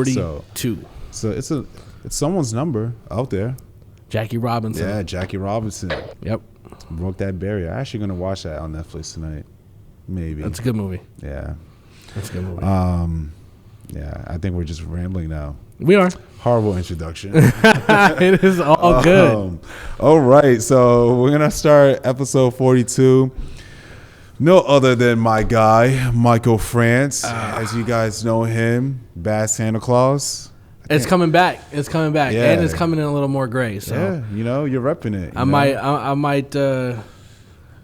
42. So it's someone's number out there. Jackie Robinson. Yeah, Jackie Robinson. Yep. Broke that barrier. I'm actually gonna watch that on Netflix tonight. Maybe. That's a good movie. Yeah. That's a good movie. Yeah, I think we're just rambling now. We are. Horrible introduction. It is all good. All right, so we're going to start episode 42. No other than my guy, Michael Franz. As you guys know him, Bad Santa Claus. It's coming back. It's coming back. Yeah. And it's coming in a little more gray. So Yeah, you're repping it. I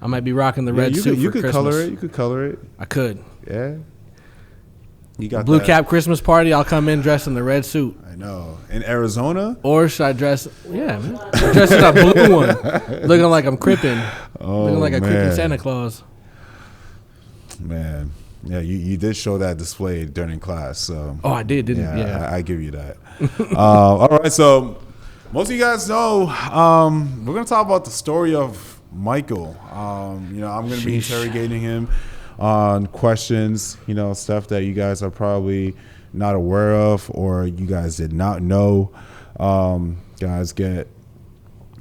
might be rocking the red suit for Christmas. You could color it. I could. Yeah. You got Blue that. cap Christmas party. I'll come in dressed in the red suit. I know. In Arizona? Or should I dress? Yeah, man. Dress in a blue one, looking like I'm crippin'. Looking like a crippin' Santa Claus. Man, yeah, you did show that display during class. So. Oh, I did, didn't? Yeah. I give you that. All right, so most of you guys know we're gonna talk about the story of Michael. I'm gonna be interrogating him on questions, stuff that you guys are probably not aware of or you guys did not know. Guys get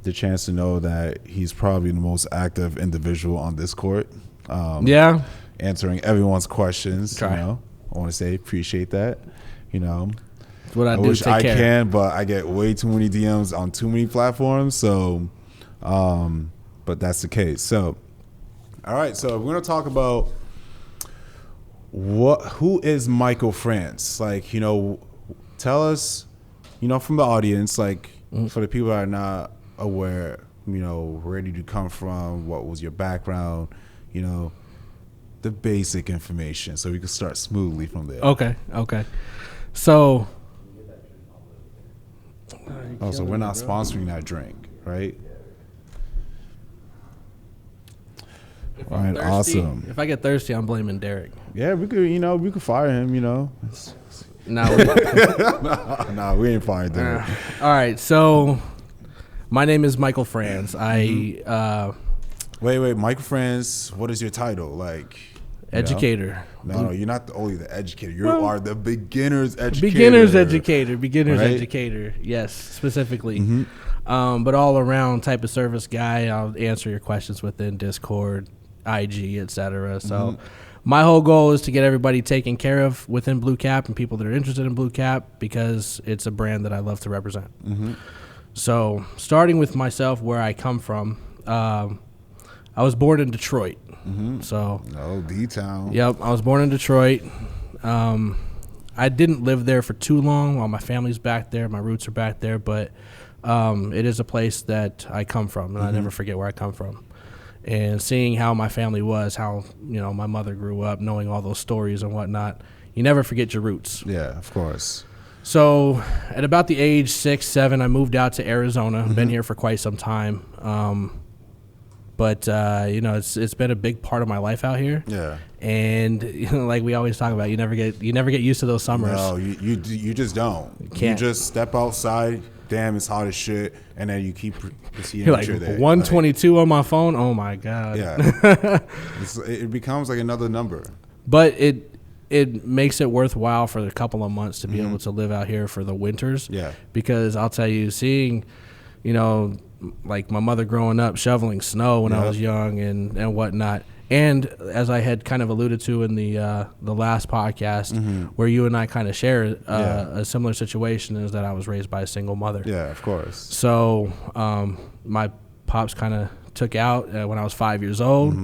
the chance to know that he's probably the most active individual on Discord. Answering everyone's questions. I want to say appreciate that. That's what I do. Wish I can, but I get way too many DMs on too many platforms. So, but that's the case. So, all right. So we're gonna talk about who is Michael Franz? Tell us, from the audience, for the people that are not aware, where did you come from? What was your background? The basic information, so we can start smoothly from there. Okay. So, so we're not sponsoring that drink, right? All right, awesome. If I get thirsty, I'm blaming Derek. Yeah, we could fire him. No, we ain't fired Derek. All right, so my name is Michael Franz. Wait, Michael Franz. What is your title? Educator. No, you're not only the educator. You are the beginner's educator. Beginner's educator. Yes, specifically. But all around type of service guy. I'll answer your questions within Discord, IG, etc. So my whole goal is to get everybody taken care of within Blue Cap and people that are interested in Blue Cap because it's a brand that I love to represent. So starting with myself, where I come from, I was born in Detroit. So D-Town. Yep, I was born in Detroit. I didn't live there for too long while my family's back there. My roots are back there, but it is a place that I come from, and I never forget where I come from. And seeing how my family was, how my mother grew up, knowing all those stories and whatnot, you never forget your roots. Yeah, of course. So at about the age 6, 7, I moved out to Arizona. Been here for quite some time. But it's been a big part of my life out here. Yeah. And like we always talk about, you never get used to those summers. No, you just don't. You just step outside. Damn, it's hot as shit, and then you keep proceeding. You're like 122 on my phone. Oh my god. Yeah. It becomes like another number. But it makes it worthwhile for a couple of months to be able to live out here for the winters. Yeah. Because I'll tell you, seeing, like my mother growing up shoveling snow when I was young and whatnot. And as I had kind of alluded to in the last podcast, where you and I kind of share a similar situation, is that I was raised by a single mother. Yeah, of course. So my pops kind of took out when I was 5 years old,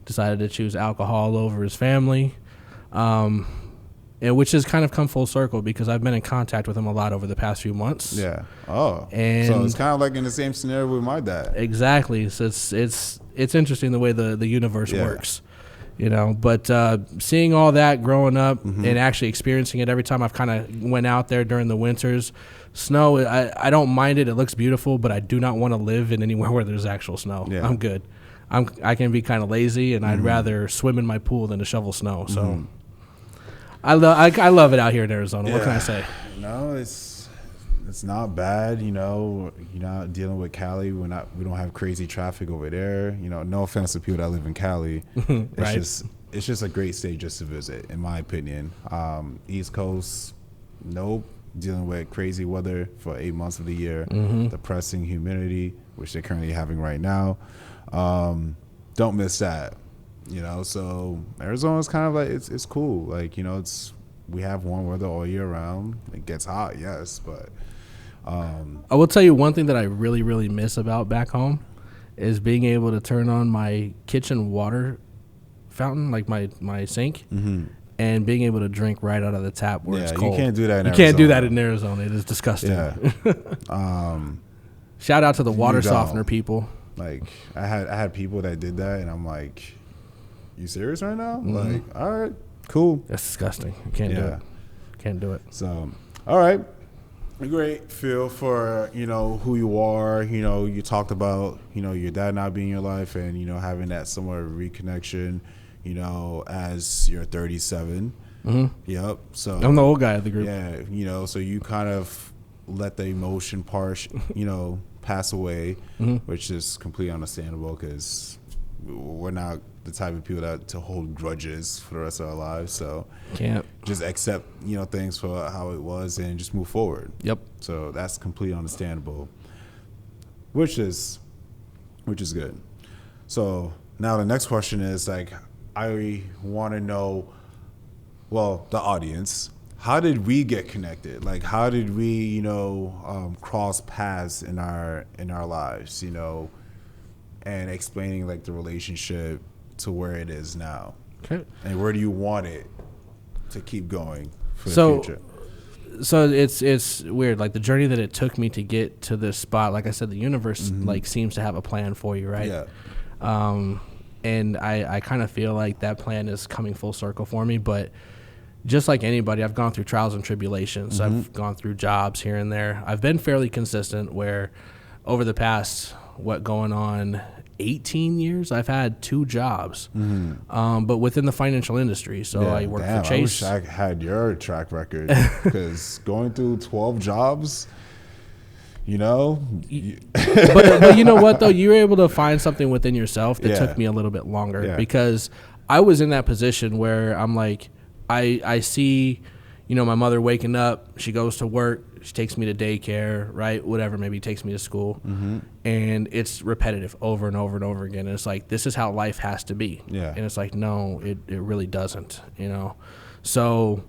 decided to choose alcohol over his family. Which has kind of come full circle because I've been in contact with him a lot over the past few months. Yeah. Oh. And so it's kind of like in the same scenario with my dad. Exactly. So it's interesting the way the universe works, But seeing all that growing up and actually experiencing it every time I've kind of went out there during the winters, snow, I don't mind it. It looks beautiful, but I do not want to live in anywhere where there's actual snow. Yeah. I'm good. I can be kind of lazy, and I'd rather swim in my pool than to shovel snow. So. I love it out here in Arizona. Yeah. What can I say? No, it's not bad. You're not dealing with Cali. We don't have crazy traffic over there. No offense to people that live in Cali. Right. It's just a great state just to visit, in my opinion. East Coast, nope. dealing with crazy weather for 8 months of the year, depressing humidity, which they're currently having right now. Don't miss that, you know. So Arizona's kind of like it's cool. Like, you know, we have warm weather all year round. It gets hot, yes, but I will tell you one thing that I really, really miss about back home is being able to turn on my kitchen water fountain, like my sink, and being able to drink right out of the tap where it's cold. You can't do that in Arizona. You can't do that in Arizona. It is disgusting. Yeah. Shout out to the water softener people. Like, I had people that did that, and I'm like, you serious right now? Like, all right, cool. That's disgusting. You can't do it. Can't do it. So, all right. Great feel for, you know, who you are. You know, you talked about, you know, your dad not being in your life and, you know, having that somewhat reconnection, you know, as you're 37. Yep. So I'm the old guy of the group. Yeah. You know, so you kind of let the emotion part, you know, pass away, which is completely understandable because we're not the type of people that to hold grudges for the rest of our lives. So can't just accept, you know, things for how it was and just move forward. Yep. So that's completely understandable, which is good. So now the next question is, like, I want to know, well, the audience, how did we get connected? Like, how did we, you know, cross paths in our lives, you know, and explaining like the relationship to where it is now. Okay. And where do you want it to keep going for the future? So it's weird, like the journey that it took me to get to this spot. Like I said, the universe like seems to have a plan for you, right? Yeah. And I kind of feel like that plan is coming full circle for me. But just like anybody, I've gone through trials and tribulations. I've gone through jobs here and there. I've been fairly consistent where over the past, going on 18 years, I've had 2 jobs, but within the financial industry. So yeah, I worked for Chase. I wish I had your track record because going through 12 jobs, you know. but you know what, though? You were able to find something within yourself that took me a little bit longer because I was in that position where I'm like, I see, you know, my mother waking up, she goes to work, she takes me to daycare, right? Whatever, maybe takes me to school. And it's repetitive over and over and over again. And it's like, this is how life has to be. Yeah. And it's like, no, it really doesn't, you know? So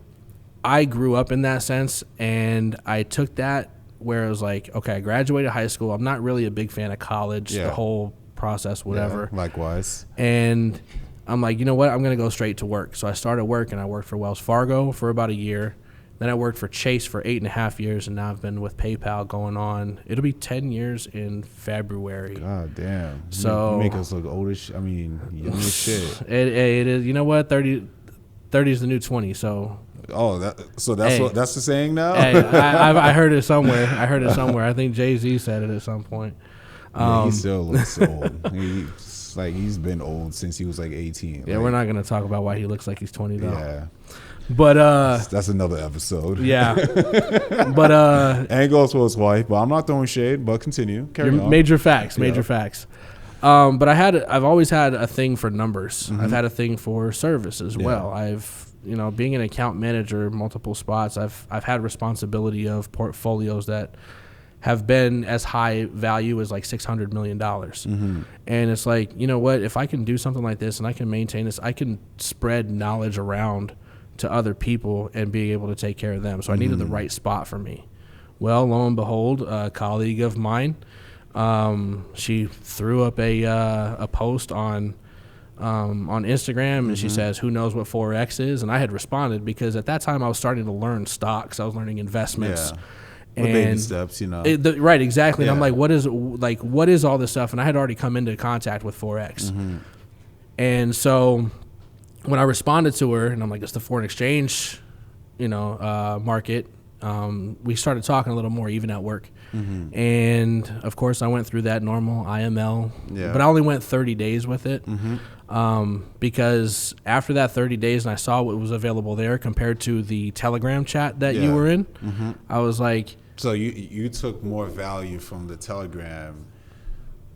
I grew up in that sense, and I took that where it was like, okay, I graduated high school. I'm not really a big fan of college, the whole process, whatever. Yeah, likewise. And I'm like, you know what? I'm going to go straight to work. So I started work, and I worked for Wells Fargo for about a year. Then I worked for Chase for 8.5 years, and now I've been with PayPal going on. It'll be 10 years in February. God damn. So you make us look old as young as shit. It is. You know what? 30 is the new 20. So. Oh, that's the saying now. Hey, I heard it somewhere. I think Jay-Z said it at some point. Yeah, he still looks old. He's been old since he was like 18. Yeah, we're not gonna talk about why he looks like he's 20 though. Yeah. But that's another episode. Yeah. But and goes for his wife, but I'm not throwing shade, but continue. Carry on. Major facts. But I've always had a thing for numbers. I've had a thing for service as well. I've, you know, being an account manager, multiple spots, I've had responsibility of portfolios that have been as high value as like $600 million. And it's like, you know what, if I can do something like this and I can maintain this, I can spread knowledge around to other people and be able to take care of them. So I needed the right spot for me. Well, lo and behold, a colleague of mine, she threw up a post on Instagram, and she says, who knows what Forex is? And I had responded because at that time I was starting to learn stocks. I was learning investments. Yeah. And baby steps, you know. Right, exactly. Yeah. And I'm like, what is all this stuff? And I had already come into contact with Forex. And so when I responded to her, and I'm like, it's the foreign exchange, you know, market, we started talking a little more even at work. And, of course, I went through that normal IML. Yeah. But I only went 30 days with it because after that 30 days and I saw what was available there compared to the Telegram chat that you were in, I was like... So you took more value from the Telegram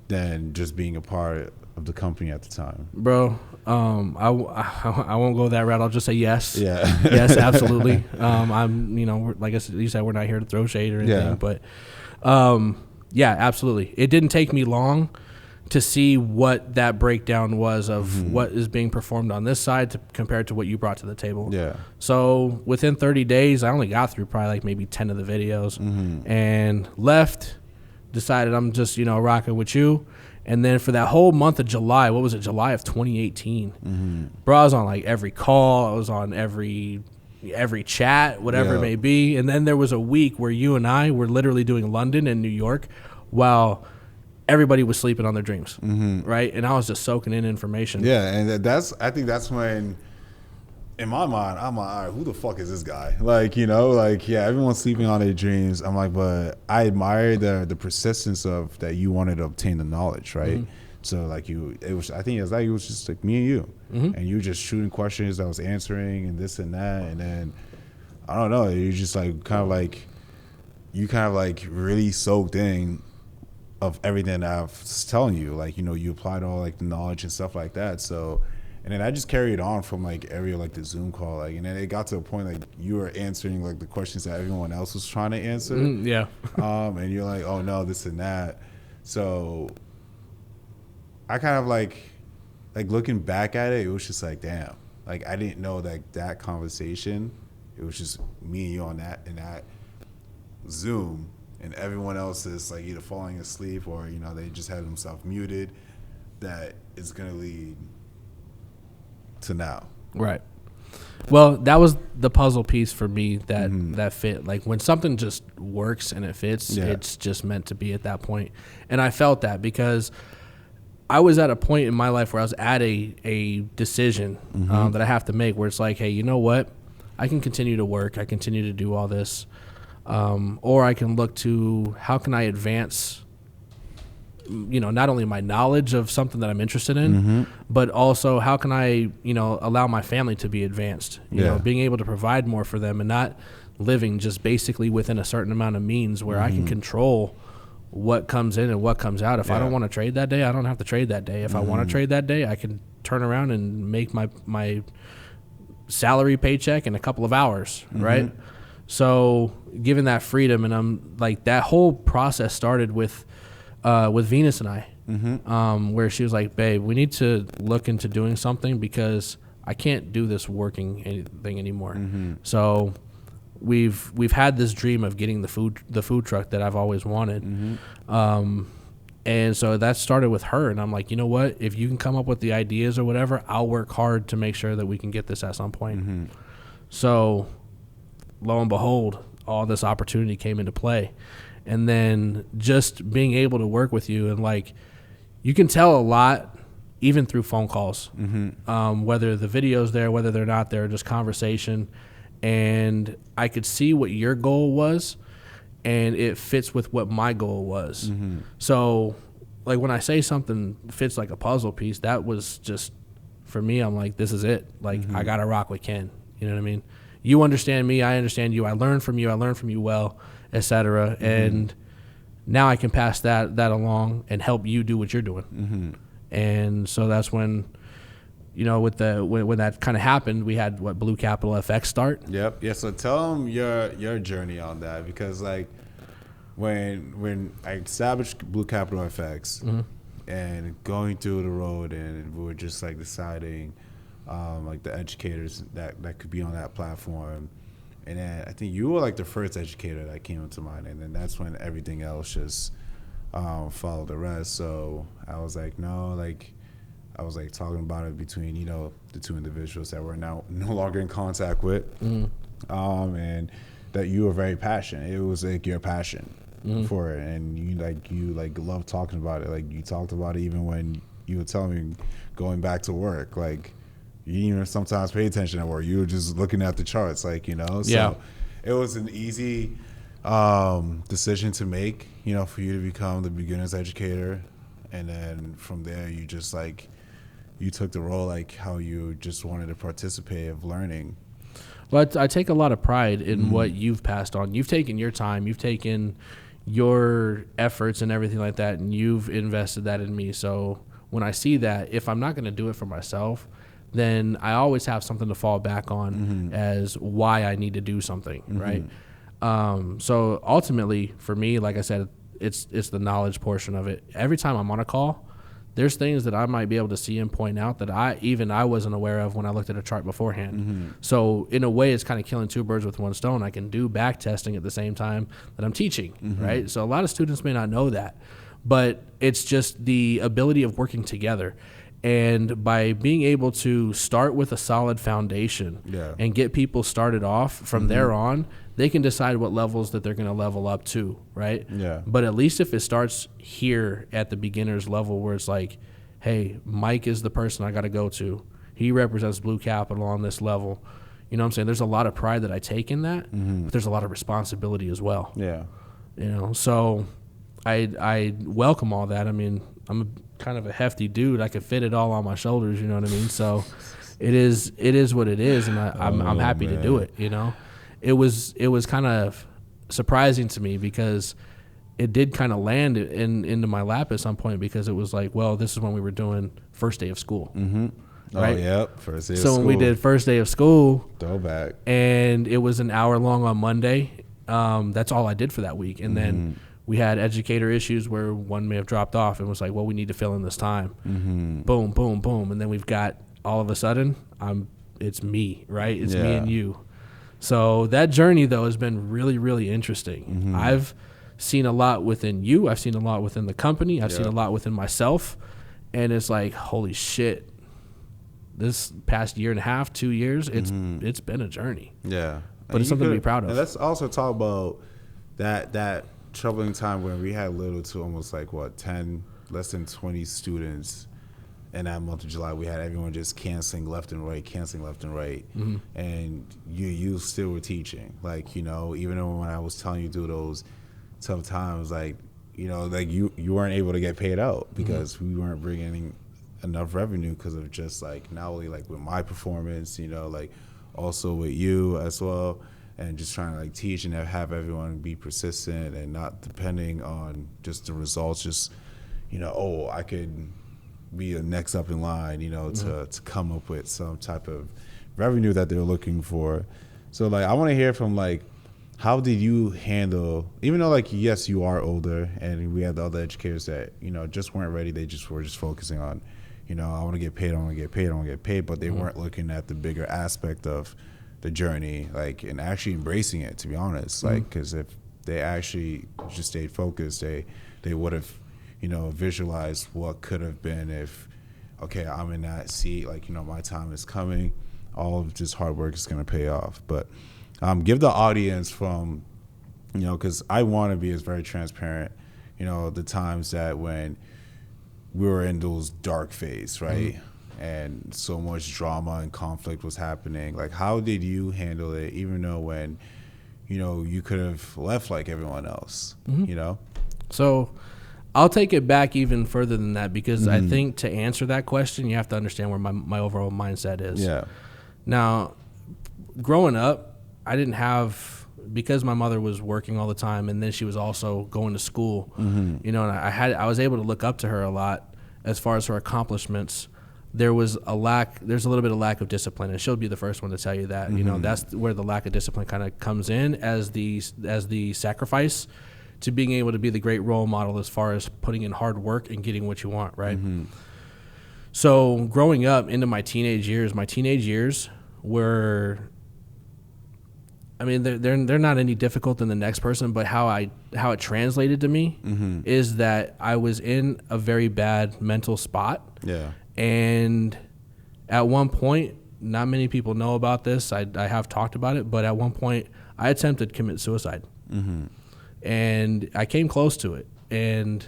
than just being a part of the company at the time? Bro, I won't go that route. I'll just say yes. Yeah. Yes, absolutely. I'm, like I said, you said, we're not here to throw shade or anything, but yeah, absolutely. It didn't take me long to see what that breakdown was of what is being performed on this side compared to what you brought to the table. Yeah. So within 30 days, I only got through probably like maybe 10 of the videos and left, decided I'm just, rocking with you. And then for that whole month of July, what was it, July of 2018, bro, I was on like every call. I was on every chat, whatever it may be. And then there was a week where you and I were literally doing London and New York while everybody was sleeping on their dreams, right? And I was just soaking in information. Yeah, and I think that's when, in my mind, I'm like, all right, who the fuck is this guy? Like, yeah, everyone's sleeping on their dreams. I'm like, but I admire the persistence of that you wanted to obtain the knowledge, right? So like it was just like me and you, and you just shooting questions I was answering and this and that, and then I don't know, you just like kind of like really soaked in of everything that I was telling you, like, you applied all like the knowledge and stuff like that. So, and then I just carried on from like every like the Zoom call, like, and then it got to a point like you were answering like the questions that everyone else was trying to answer. And you're like, oh no, this and that. So I kind of like looking back at it, it was just like, damn, like I didn't know that conversation, it was just me and you on that Zoom. And everyone else is like either falling asleep or, they just have themselves muted, that is going to lead to now. Right. Well, that was the puzzle piece for me that fit. Like when something just works and it fits, it's just meant to be at that point. And I felt that because I was at a point in my life where I was at a decision that I have to make where it's like, hey, you know what? I can continue to work. I continue to do all this. Or I can look to how can I advance, not only my knowledge of something that I'm interested in, but also how can I, allow my family to be advanced, being able to provide more for them and not living just basically within a certain amount of means where I can control what comes in and what comes out. If I don't want to trade that day, I don't have to trade that day. If I want to trade that day, I can turn around and make my salary paycheck in a couple of hours, right? So given that freedom, and I'm like, that whole process started with Venus and I, where she was like, babe, we need to look into doing something because I can't do this working anything anymore. So we've had this dream of getting the food truck that I've always wanted. And so that started with her, and I'm like, you know what, if you can come up with the ideas or whatever, I'll work hard to make sure that we can get this at some point. So lo and behold, all this opportunity came into play. And then just being able to work with you, and like, you can tell a lot even through phone calls, whether the video's there, whether they're not there, just conversation. And I could see what your goal was, and it fits with what my goal was. So like when I say something fits like a puzzle piece, that was just, for me, I'm like, this is it. Like, I got to rock with Ken. You know what I mean? You understand me, I understand you. I learn from you well, etc. And now I can pass that along and help you do what you're doing. And so that's when, when that kind of happened, we had Blue Capital FX start. Yep. Yeah. So tell them your journey on that, because like when I established Blue Capital FX and going through the road, and we were just like deciding. Like the educators that could be on that platform. And then I think you were like the first educator that came into mind, and then that's when everything else just followed the rest. So I was like, I was like talking about it between, the two individuals that we're now no longer in contact with. And that you were very passionate. It was like your passion for it, and you love talking about it. Like you talked about it even when you were telling me going back to work, like you even sometimes pay attention at work. You were just looking at the charts, So it was an easy decision to make, for you to become the beginner's educator. And then from there, you just you took the role like how you just wanted to participate of learning. Well, I take a lot of pride in what you've passed on. You've taken your time, you've taken your efforts and everything like that, and you've invested that in me. So when I see that, if I'm not going to do it for myself, then I always have something to fall back on as why I need to do something, right? So ultimately, for me, like I said, it's the knowledge portion of it. Every time I'm on a call, there's things that I might be able to see and point out that I wasn't aware of when I looked at a chart beforehand. So in a way, it's kind of killing two birds with one stone. I can do back testing at the same time that I'm teaching, right? So a lot of students may not know that, but it's just the ability of working together. And by being able to start with a solid foundation and get people started off from there on, they can decide what levels that they're going to level up to, right? Yeah. But at least if it starts here at the beginner's level where it's like, hey, Mike is the person I got to go to. He represents Blue Capital on this level. You know what I'm saying? There's a lot of pride that I take in that, but there's a lot of responsibility as well. Yeah. You know, so I welcome all that. I mean, I'm kind of a hefty dude. I could fit it all on my shoulders, you know what I mean? So it is what it is, and I'm happy to do it, you know? It was kind of surprising to me because it did kind of land into my lap at some point because it was like, well, this is when we were doing first day of school. Right? Oh, yep, first day of school. So when we did first day of school, throwback, and it was an hour long on Monday, that's all I did for that week. And then we had educator issues where one may have dropped off and was like, well, we need to fill in this time. Boom, boom, boom. And then we've got, all of a sudden, it's me, right? It's me and you. So that journey, though, has been really, really interesting. I've seen a lot within you. I've seen a lot within the company. I've seen a lot within myself. And it's like, holy shit, this past year and a half, 2 years, it's been a journey. Yeah. But it's something to be proud of. And let's also talk about that troubling time when we had little to almost like, less than 20 students. In that month of July, we had everyone just canceling left and right, and you still were teaching. Like, you know, even when I was telling you through those tough times, like, you know, like you weren't able to get paid out because we weren't bringing in enough revenue because of just like not only like with my performance, you know, like also with you as well, and just trying to like teach and have everyone be persistent and not depending on just the results. Just, you know, I could be the next up in line, you know, to come up with some type of revenue that they're looking for. So like, I want to hear from like, how did you handle, even though like, yes, you are older and we had the other educators that, you know, just weren't ready. They just were just focusing on, you know, I want to get paid, but they weren't looking at the bigger aspect of the journey, like, and actually embracing it, to be honest. Like, because if they actually just stayed focused, they would have, you know, visualize what could have been if, okay, I'm in that seat, like, you know, my time is coming, all of this hard work is going to pay off. But give the audience from, you know, because I want to be as very transparent, you know, the times that when we were in those dark phase, right? And so much drama and conflict was happening. Like, how did you handle it, even though when, you know, you could have left like everyone else, you know? So I'll take it back even further than that because I think to answer that question, you have to understand where my overall mindset is. Yeah. Now, growing up, I didn't have, because my mother was working all the time and then she was also going to school, you know, and I was able to look up to her a lot as far as her accomplishments. There's a little bit of lack of discipline, and she'll be the first one to tell you that. You know, that's where the lack of discipline kind of comes in as the sacrifice to being able to be the great role model as far as putting in hard work and getting what you want, right? So growing up into my teenage years were, I mean, they're not any difficult than the next person, but how it translated to me is that I was in a very bad mental spot. Yeah. And at one point, not many people know about this. I have talked about it, but at one point I attempted to commit suicide. And I came close to it. And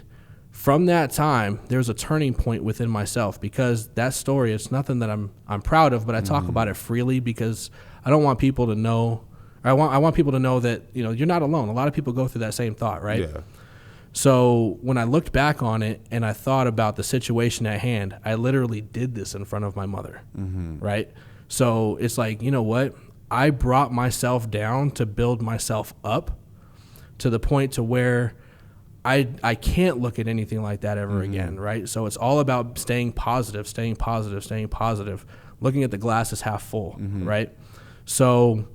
from that time, there's a turning point within myself because that story, it's nothing that I'm proud of, but I talk about it freely because I don't want people to know, or I want people to know that, you know, you're not alone. A lot of people go through that same thought, right? Yeah. So when I looked back on it and I thought about the situation at hand, I literally did this in front of my mother, right? So it's like, you know what? I brought myself down to build myself up to the point to where I can't look at anything like that ever again, right? So it's all about staying positive, looking at the glass as half full, right? So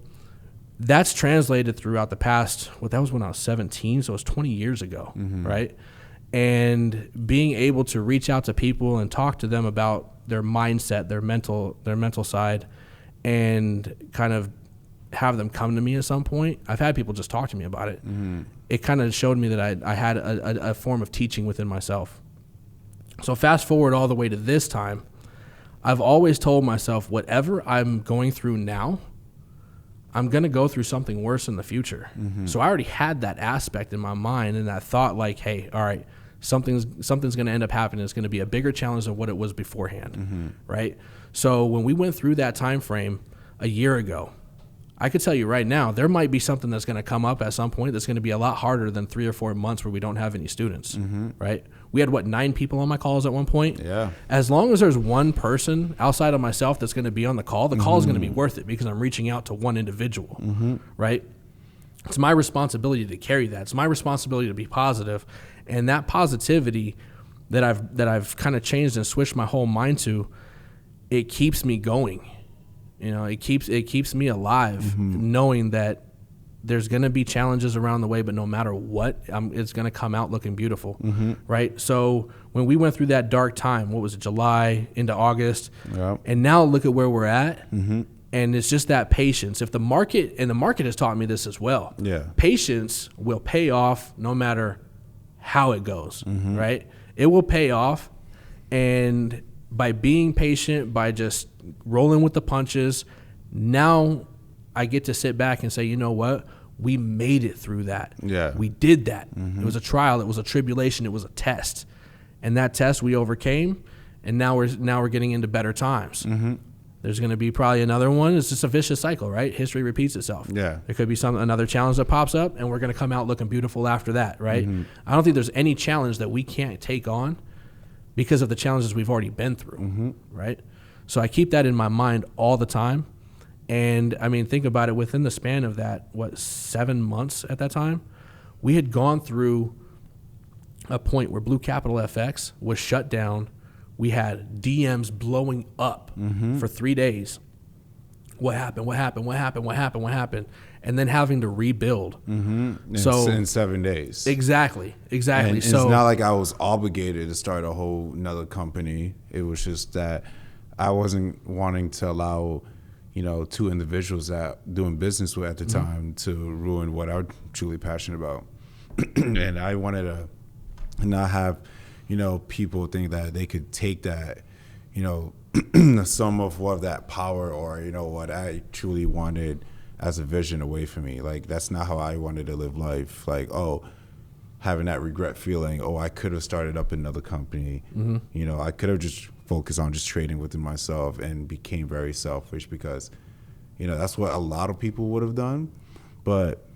that's translated throughout the past. Well, that was when I was 17, so it was 20 years ago, right? And being able to reach out to people and talk to them about their mindset, their mental side, and kind of have them come to me at some point. I've had people just talk to me about it. It kind of showed me that I had a form of teaching within myself. So fast forward all the way to this time, I've always told myself, whatever I'm going through now, I'm going to go through something worse in the future. So I already had that aspect in my mind and that thought like, hey, all right, something's going to end up happening. It's going to be a bigger challenge than what it was beforehand, right? So when we went through that time frame a year ago, I could tell you right now, there might be something that's going to come up at some point that's going to be a lot harder than 3 or 4 months where we don't have any students, right? We had, 9 people on my calls at one point? Yeah. As long as there's one person outside of myself that's going to be on the call is going to be worth it because I'm reaching out to one individual, right? It's my responsibility to carry that. It's my responsibility to be positive. And that positivity that I've kind of changed and switched my whole mind to, it keeps me going. You know, it keeps me alive, knowing that there's going to be challenges around the way, but no matter what, it's going to come out looking beautiful, right? So when we went through that dark time, what was it, July into August, and now look at where we're at, and it's just that patience. If the market has taught me this as well, patience will pay off no matter how it goes, right? It will pay off, and by being patient, by just rolling with the punches, now I get to sit back and say, you know what? We made it through that. Yeah. We did that. It was a trial. It was a tribulation. It was a test. And that test we overcame, and now we're getting into better times. There's going to be probably another one. It's just a vicious cycle, right? History repeats itself. Yeah. There could be another challenge that pops up, and we're going to come out looking beautiful after that, right? I don't think there's any challenge that we can't take on because of the challenges we've already been through, right? So I keep that in my mind all the time. And, I mean, think about it. Within the span of that, 7 months at that time, we had gone through a point where Blue Capital FX was shut down. We had DMs blowing up for 3 days. What happened? And then having to rebuild. So in 7 days. Exactly. And it's not like I was obligated to start a whole another company. It was just that I wasn't wanting to allow, 2 individuals that doing business with at the time to ruin what I'm truly passionate about. And I wanted to not have, people think that they could take that, some of what that power or, what I truly wanted as a vision away from me. Like, that's not how I wanted to live life. Like, having that regret feeling, I could have started up another company. I could have just focused on just trading within myself and became very selfish because, that's what a lot of people would have done. But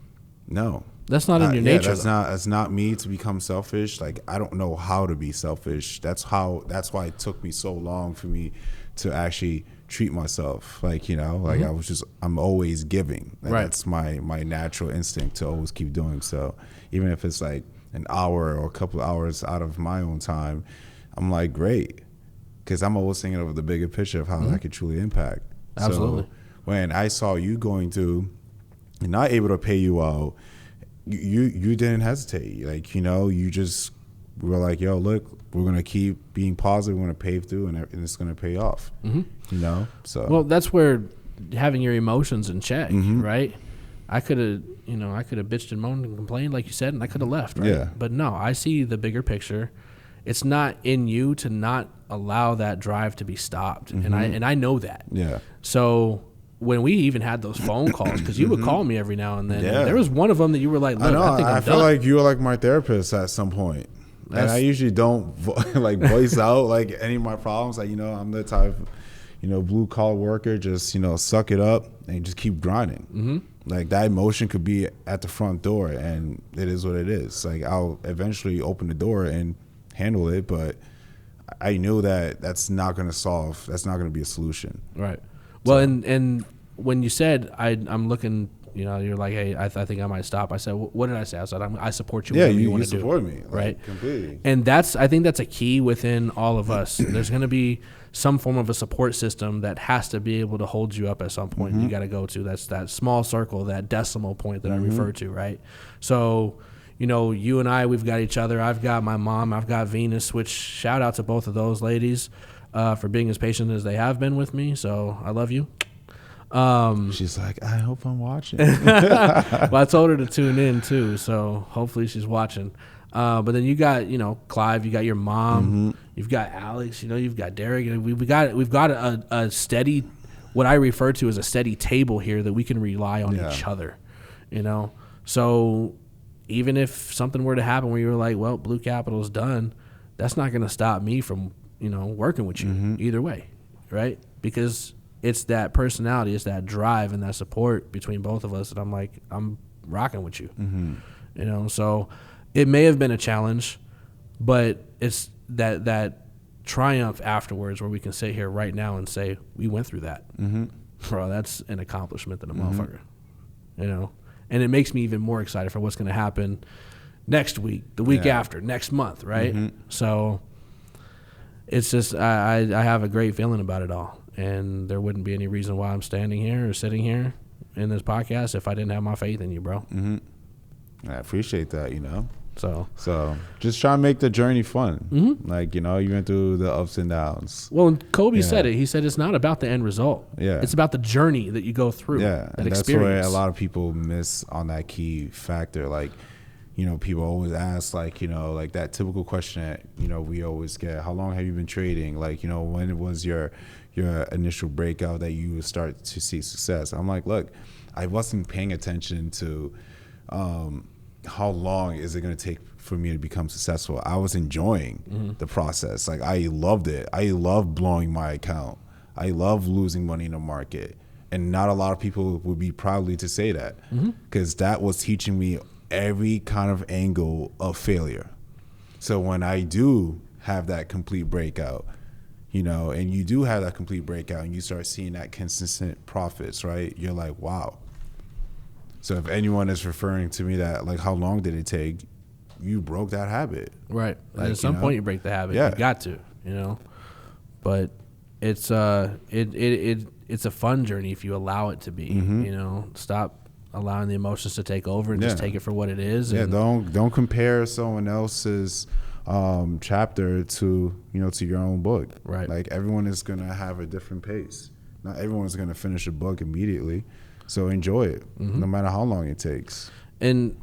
no. That's not in your nature. That's not me to become selfish. Like, I don't know how to be selfish. That's why it took me so long for me to actually treat myself. Like, I'm always giving. That's my natural instinct to always keep doing so. Even if it's like an hour or a couple of hours out of my own time, I'm like, great. Because I'm always thinking of the bigger picture of how I could truly impact. Absolutely. So when I saw you going to, not able to pay you out, you didn't hesitate. Like, you just were like, yo, look, we're going to keep being positive. We're going to pave through and it's going to pay off. So. Well, that's where having your emotions in check, right? I could have bitched and moaned and complained, like you said, and I could have left, right? Yeah. But no, I see the bigger picture. It's not in you to not allow that drive to be stopped. And I know that. Yeah. So when we even had those phone calls, because you would call me every now and then, and there was one of them that you were like, look, I feel like you were like my therapist at some point. And I usually don't voice out like any of my problems. Like, I'm the type of, blue collar worker, just, suck it up and just keep grinding. Like, that emotion could be at the front door and it is what it is. Like, I'll eventually open the door and handle it, but I knew that that's not going to be a solution. Right. Well, and when you said I'm looking You know, you're like, hey, I think I might stop. I said, what did I say? I said, I support you. Yeah, you want to do. support me, right? Completely. And I think that's a key within all of us. There's going to be some form of a support system that has to be able to hold you up at some point. You got to go to that small circle, that decimal point that I refer to, right? So, you know, you and I, we've got each other. I've got my mom. I've got Venus. Which shout out to both of those ladies for being as patient as they have been with me. So I love you. She's like, I hope I'm watching. Well, I told her to tune in too, so hopefully she's watching. But then you got, you know, Clive, you got your mom, you've got Alex, you know, you've got Derek, and we've got a steady, what I refer to as a steady table here that we can rely on each other, you know. So even if something were to happen where you're like, well, Blue Capital's done, that's not going to stop me from, you know, working with you either way, right? Because it's that personality, it's that drive and that support between both of us that I'm like, I'm rocking with you. You know, so it may have been a challenge, but it's that triumph afterwards where we can sit here right now and say, we went through that. Bro, that's an accomplishment than a motherfucker. You know? And it makes me even more excited for what's going to happen next week, the week after, next month, right? So it's just, I have a great feeling about it all. And there wouldn't be any reason why I'm standing here or sitting here in this podcast if I didn't have my faith in you, bro. I appreciate that, you know. So just try to make the journey fun. Like, you know, you went through the ups and downs. Well, Kobe said it. He said it's not about the end result. Yeah. It's about the journey that you go through. Yeah. That and experience. That's where a lot of people miss on that key factor. Like, you know, people always ask, like, you know, like that typical question that, you know, we always get, how long have you been trading? Like, you know, when was your initial breakout that you start to see success? I'm like, look, I wasn't paying attention to how long is it going to take for me to become successful. I was enjoying the process. Like, I loved it. I loved blowing my account. I love losing money in the market. And not a lot of people would be proudly to say that, because that was teaching me every kind of angle of failure. So when I do have that complete breakout, you know, and you do have that complete breakout and you start seeing that consistent profits, right? You're like, wow. So if anyone is referring to me that, like, how long did it take? You broke that habit. Right. Like, at some point you break the habit. You got to, you know. But it's it's a fun journey if you allow it to be, you know. Stop allowing the emotions to take over and just take it for what it is. Yeah, and don't compare someone else's chapter to, you know, to your own book. Right. Like, everyone is gonna have a different pace. Not everyone's gonna finish a book immediately. So enjoy it, no matter how long it takes. And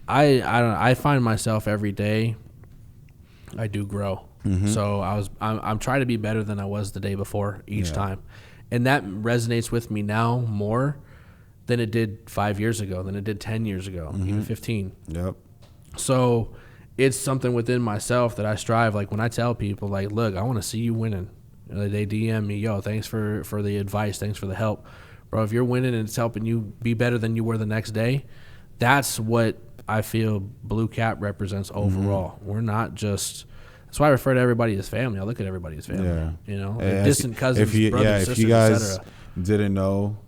I find myself every day, I do grow. So I'm trying to be better than I was the day before each time, and that resonates with me now more than it did 5 years ago, than it did 10 years ago, even 15. Yep. So it's something within myself that I strive. Like, when I tell people, like, look, I want to see you winning. You know, they DM me, yo, thanks for the advice, thanks for the help. Bro, if you're winning and it's helping you be better than you were the next day, that's what I feel Blue Cap represents overall. We're not just... That's why I refer to everybody as family. I look at everybody as family. Yeah. You know, like distant cousins, brothers, sisters, if you guys etc. didn't know,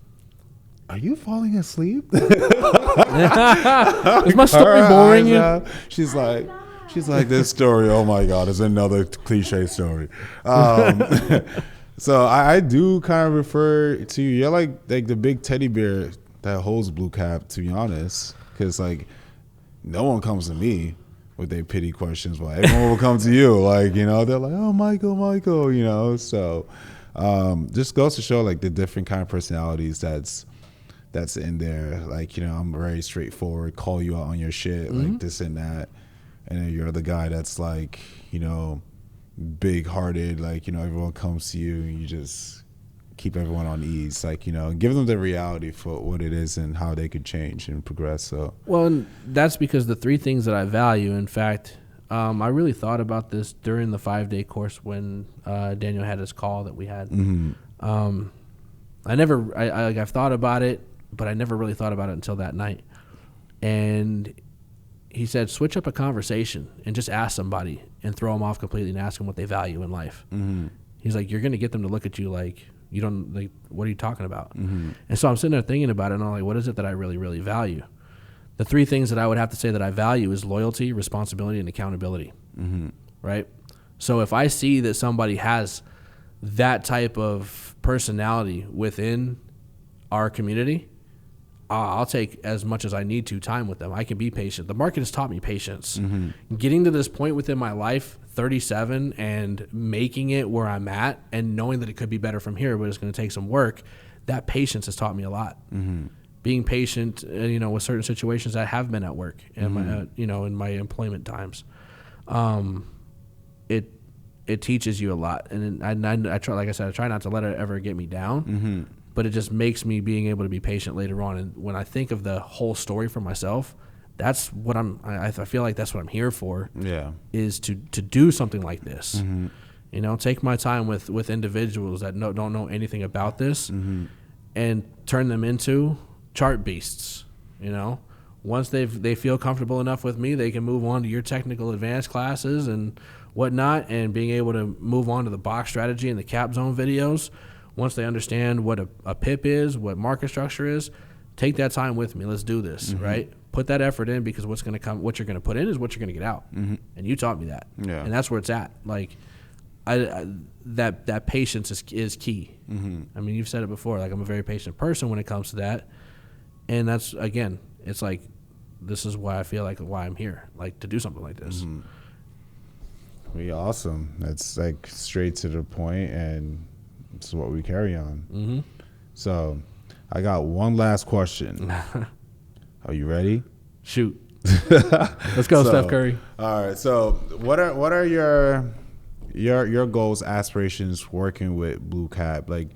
are you falling asleep? Is my story boring you? She's like, this story, oh my God, is another cliche story. So I do kind of refer to you. You're like the big teddy bear that holds Blue Cap, to be honest. Because, like, no one comes to me with their pity questions. Well, everyone will come to you. Like, you know, they're like, oh, Michael, you know. So just goes to show, like, the different kind of personalities that's in there. Like, you know, I'm very straightforward, call you out on your shit, like this and that. And then you're the guy that's, like, you know, big-hearted, like, you know, everyone comes to you and you just keep everyone on ease, like, you know, give them the reality for what it is and how they could change and progress. So, well, and that's because the three things that I value, in fact, I really thought about this during the 5-day course when Daniel had his call that we had. I've thought about it, but I never really thought about it until that night. And he said, switch up a conversation and just ask somebody and throw them off completely and ask them what they value in life. He's like, you're going to get them to look at you like You don't, like, what are you talking about? And so I'm sitting there thinking about it, and I'm like, what is it that I really, really value? The 3 things that I would have to say that I value is loyalty, responsibility, and accountability, right? So if I see that somebody has that type of personality within our community, I'll take as much as I need to time with them. I can be patient. The market has taught me patience. Getting to this point within my life, 37, and making it where I'm at and knowing that it could be better from here, but it's going to take some work, that patience has taught me a lot. Being patient, with certain situations that have been at work and my, in my employment times. It teaches you a lot. And I try, like I said, I try not to let it ever get me down. But it just makes me being able to be patient later on. And when I think of the whole story for myself, that's what I feel like that's what I'm here for. Yeah, is to do something like this. Take my time with individuals that don't know anything about this, and turn them into chart beasts. Once they feel comfortable enough with me, they can move on to your technical advanced classes and whatnot, and being able to move on to the box strategy and the cap zone videos. Once they understand what a PIP is, what market structure is, take that time with me. Let's do this, right? Put that effort in, because what's going to come, what you're going to put in is what you're going to get out. And you taught me that. Yeah. And that's where it's at. Like, that patience is key. I mean, you've said it before. Like, I'm a very patient person when it comes to that. And that's, again, it's like, this is why I feel like why I'm here, like, to do something like this. Awesome. That's like straight to the point, and it's what we carry on. So I got one last question. Are you ready? Shoot. Let's go, Steph Curry. All right. So what are your goals, aspirations working with Blue Cap? Like,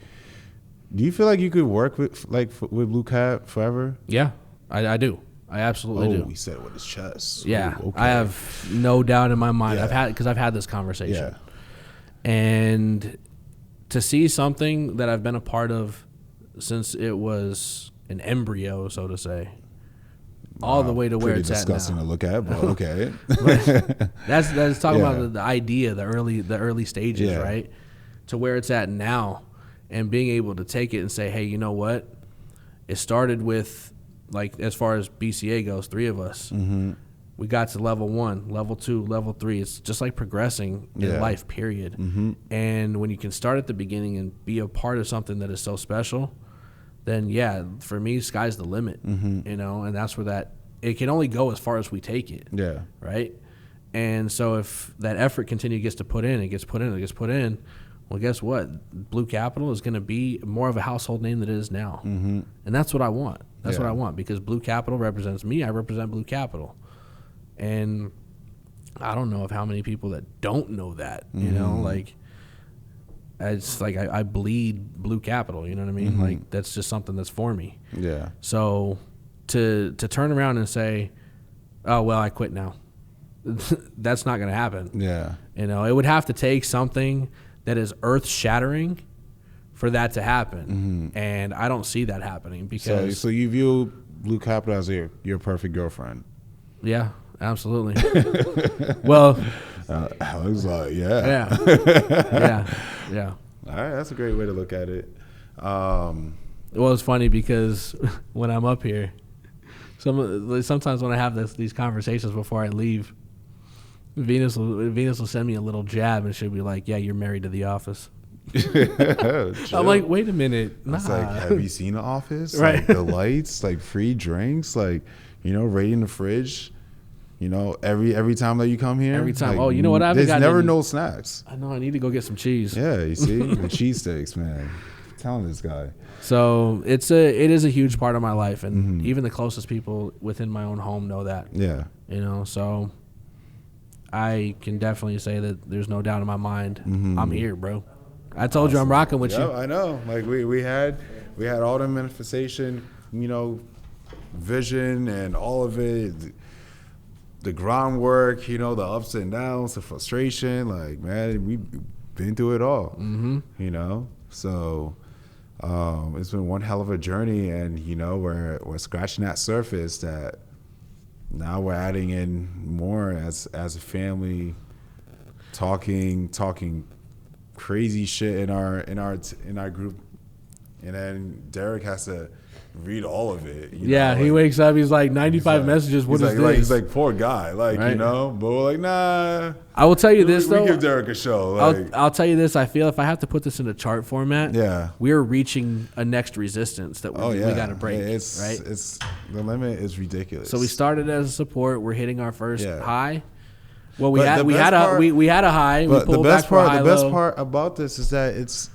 do you feel like you could work with Blue Cap forever? Yeah, I do. I absolutely do. He said it with his chest. Yeah. Ooh, okay. I have no doubt in my mind. Yeah. I've had this conversation. Yeah. And to see something that I've been a part of since it was an embryo, so to say, all the way to where it's at now. Pretty disgusting to look at, but okay. But that's talking about the idea, the early stages, right? To where it's at now, and being able to take it and say, hey, you know what? It started with, like, as far as BCA goes, 3 of us. We got to level 1, level 2, level 3. It's just like progressing in life, period. And when you can start at the beginning and be a part of something that is so special, then, for me, sky's the limit, and that's where it can only go as far as we take it. Yeah. Right? And so if that effort gets to put in, it gets put in, well, guess what? Blue Capital is going to be more of a household name than it is now. And that's what I want. That's what I want, because Blue Capital represents me. I represent Blue Capital. And I don't know of how many people that don't know that, like, it's like I bleed Blue Capital, you know what I mean? Like, that's just something that's for me. Yeah. So to turn around and say, oh, well, I quit now, that's not going to happen. Yeah. It would have to take something that is earth-shattering for that to happen. And I don't see that happening, because... So you view Blue Capital as your perfect girlfriend? Yeah, absolutely. Well... I was like, yeah. All right, that's a great way to look at it. Well, it's funny because when I'm up here, sometimes when I have these conversations before I leave, Venus will send me a little jab, and she'll be like, yeah, you're married to The Office. I'm like, wait a minute. Nah. It's like, have you seen The Office? Right. Like, the lights, like, free drinks, like, raiding the fridge. Every time that you come here. Every time. Like, you know what? There's never no snacks. I know. I need to go get some cheese. Yeah, you see? The cheesesteaks, man. I'm telling this guy. So it is a huge part of my life, and even the closest people within my own home know that. Yeah. So I can definitely say that there's no doubt in my mind. I'm here, bro. I told you I'm rocking with you. I know. Like, we had all the manifestation, vision and all of it. The groundwork, the ups and downs, the frustration, like, man, we've been through it all, So it's been one hell of a journey, and, we're scratching that surface that now we're adding in more as a family, talking crazy shit in our group, and then Derek has to read all of it. He wakes up. He's like 95 messages. What is this? He's like, poor guy. Like, right? But we're like, nah. I will tell you this though. We give Derek a show. Like, I'll tell you this. I feel if I have to put this in a chart format, we're reaching a next resistance that we got to break. Right? It's the limit is ridiculous. So we started as a support. We're hitting our first high. Well, we had a high. But the best part about this is that it's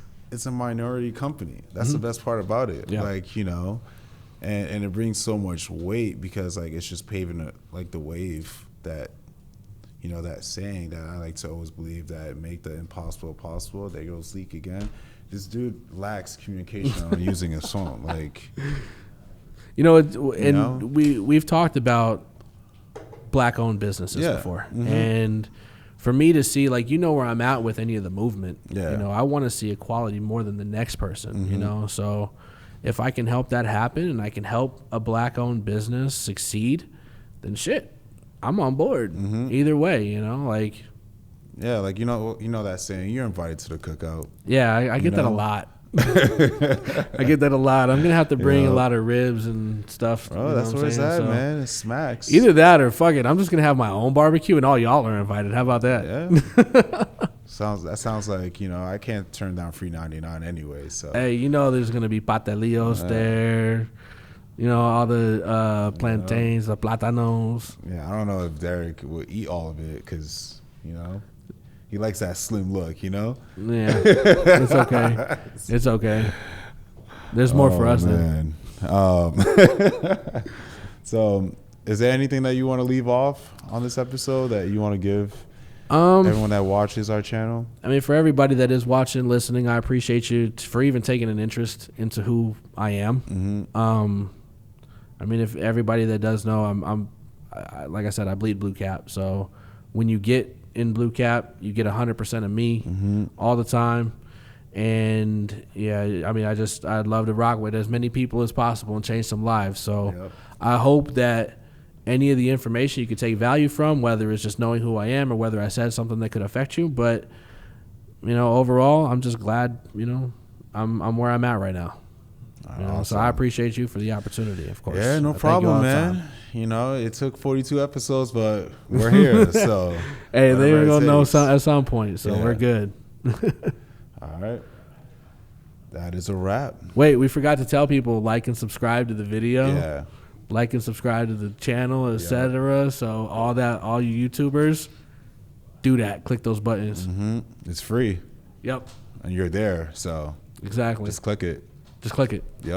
a minority company. That's the best part about it. Yeah. Like, and it brings so much weight because like it's just paving the wave that, that saying that I like to always believe that make the impossible possible. They go sleek again. This dude lacks communication on using a song. Like, we've talked about black-owned businesses before, and for me to see, like, where I'm at with any of the movement, I want to see equality more than the next person, so if I can help that happen and I can help a black-owned business succeed, then shit, I'm on board either way, like. Yeah, like, that saying, you're invited to the cookout. Yeah, I get that a lot. I get that a lot. I'm gonna have to bring a lot of ribs and stuff. Oh, that's where it's at, man. It smacks. Either that or fuck it. I'm just gonna have my own barbecue and all y'all are invited. How about that? Yeah. sounds like I can't turn down free 99 anyway. So hey, there's gonna be patelillos there. All the plantains, the platanos. Yeah, I don't know if Derek will eat all of it because he likes that slim look, Yeah, it's okay. It's okay. There's more for us, man. So, is there anything that you want to leave off on this episode that you want to give everyone that watches our channel? I mean, for everybody that is watching, listening, I appreciate you for even taking an interest into who I am. I mean, if everybody that does know, I'm like I said, I bleed blue cap. So when you get in blue cap, you get 100% of me all the time. And I mean, I'd love to rock with as many people as possible and change some lives. So I hope that any of the information you could take value from, whether it's just knowing who I am or whether I said something that could affect you. But, overall, I'm just glad, I'm where I'm at right now. Awesome. So I appreciate you for the opportunity, of course. Yeah, no problem, man. It took 42 episodes, but we're here. So hey, they're gonna know at some point. So we're good. All right, that is a wrap. Wait, we forgot to tell people like and subscribe to the video. Yeah, like and subscribe to the channel, etc. So all you YouTubers, do that. Click those buttons. It's free. Yep. And you're there. So exactly. Just click it. Just click it. Yep.